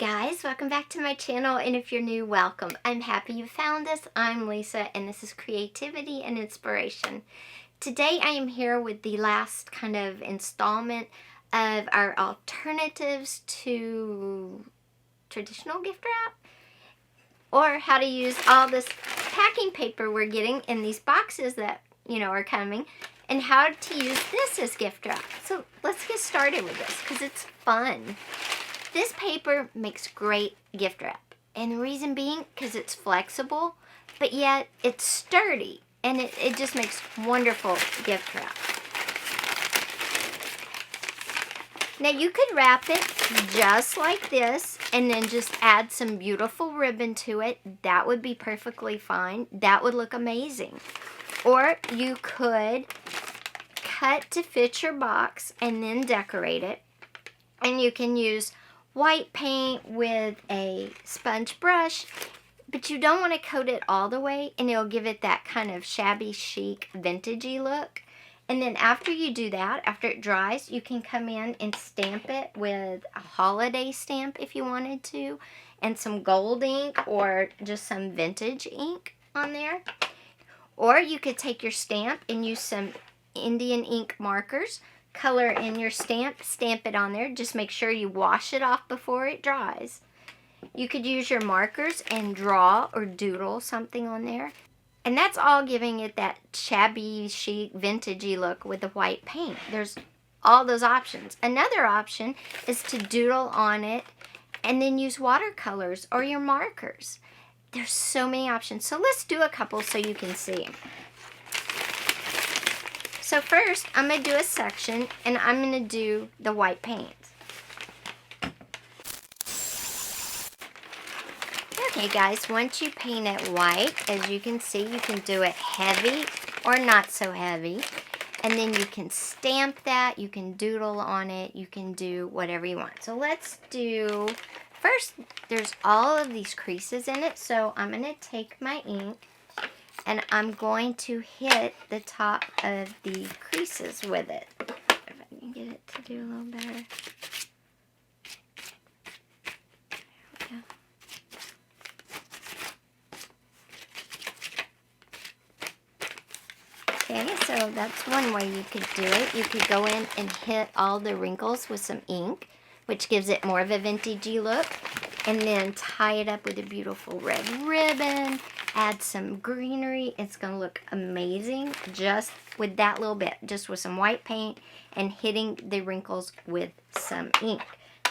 guys, welcome back to my channel, and if you're new, welcome. I'm happy you found us. I'm Lisa, and this is Creativity and Inspiration. Today I am here with the last kind of installment of our alternatives to traditional gift wrap, or how to use all this packing paper we're getting in these boxes that, are coming, and how to use this as gift wrap. So let's get started with this because it's fun. This paper makes great gift wrap, and the reason being because it's flexible, but yet it's sturdy, and it just makes wonderful gift wrap. Now you could wrap it just like this and then just add some beautiful ribbon to it. That would be perfectly fine. That would look amazing. Or you could cut to fit your box and then decorate it, and you can use white paint with a sponge brush, but you don't want to coat it all the way, and it'll give it that kind of shabby chic vintagey look. And then after you do that, after it dries, you can come in and stamp it with a holiday stamp if you wanted to, and some gold ink or just some vintage ink on there. Or you could take your stamp and use some Indian ink markers, color in your stamp, stamp it on there. Just make sure you wash it off before it dries. You could use your markers and draw or doodle something on there. And that's all giving it that shabby chic vintagey look with the white paint. There's all those options. Another option is to doodle on it and then use watercolors or your markers. There's so many options. So let's do a couple so you can see. So first, I'm going to do a section, and I'm going to do the white paint. Okay guys, once you paint it white, as you can see, you can do it heavy or not so heavy. And then you can stamp that, you can doodle on it, you can do whatever you want. So let's do, first, there's all of these creases in it, so I'm going to take my ink, and I'm going to hit the top of the creases with it. If I can get it to do a little better. There we go. Okay, so that's one way you could do it. You could go in and hit all the wrinkles with some ink, which gives it more of a vintagey look, and then tie it up with a beautiful red ribbon. Add some greenery. It's going to look amazing just with that little bit, just with some white paint and hitting the wrinkles with some ink.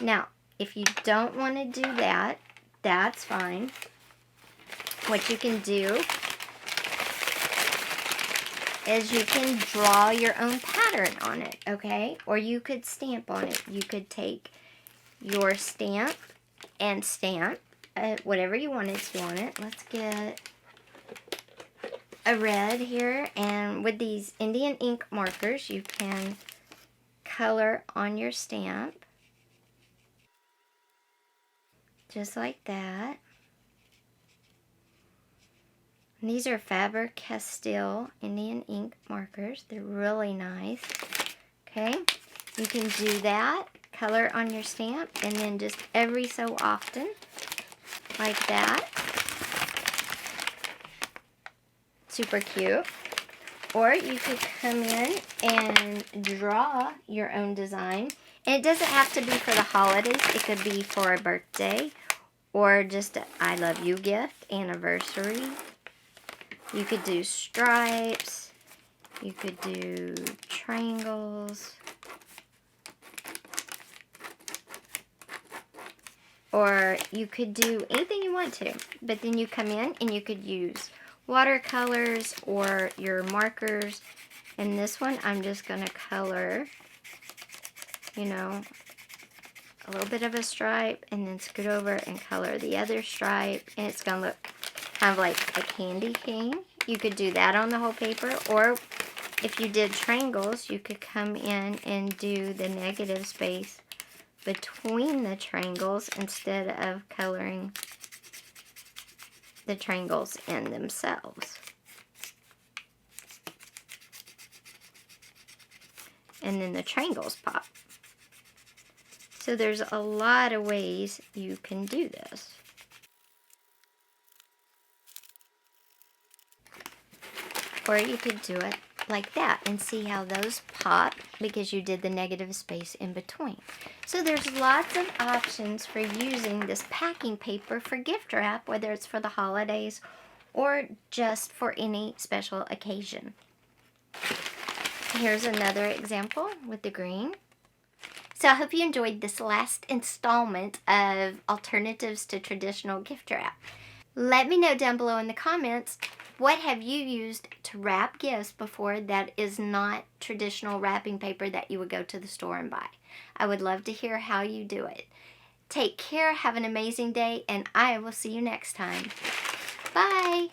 Now, if you don't want to do that, that's fine. What you can do is you can draw your own pattern on it, okay? Or you could stamp on it. You could take your stamp and stamp whatever you wanted to on it. Let's get a red here, and with these Indian ink markers, you can color on your stamp, just like that. And these are Faber-Castell Indian ink markers. They're really nice. Okay, you can do that, color on your stamp, and then just every so often, like that. Super cute. Or you could come in and draw your own design. And it doesn't have to be for the holidays. It could be for a birthday or just a I love you gift, anniversary. You could do stripes. You could do triangles. Or you could do anything you want to. But then you come in and you could use watercolors or your markers. In this one, I'm just going to color, a little bit of a stripe, and then scoot over and color the other stripe, and it's going to look kind of like a candy cane. You could do that on the whole paper, or if you did triangles, you could come in and do the negative space between the triangles instead of coloring the triangles in themselves. And then the triangles pop. So there's a lot of ways you can do this. Or you could do it like that and see how those pop because you did the negative space in between. So there's lots of options for using this packing paper for gift wrap, whether it's for the holidays or just for any special occasion. Here's another example with the green. So I hope you enjoyed this last installment of alternatives to traditional gift wrap. Let me know down below in the comments, what have you used to wrap gifts before that is not traditional wrapping paper that you would go to the store and buy? I would love to hear how you do it. Take care, have an amazing day, and I will see you next time. Bye!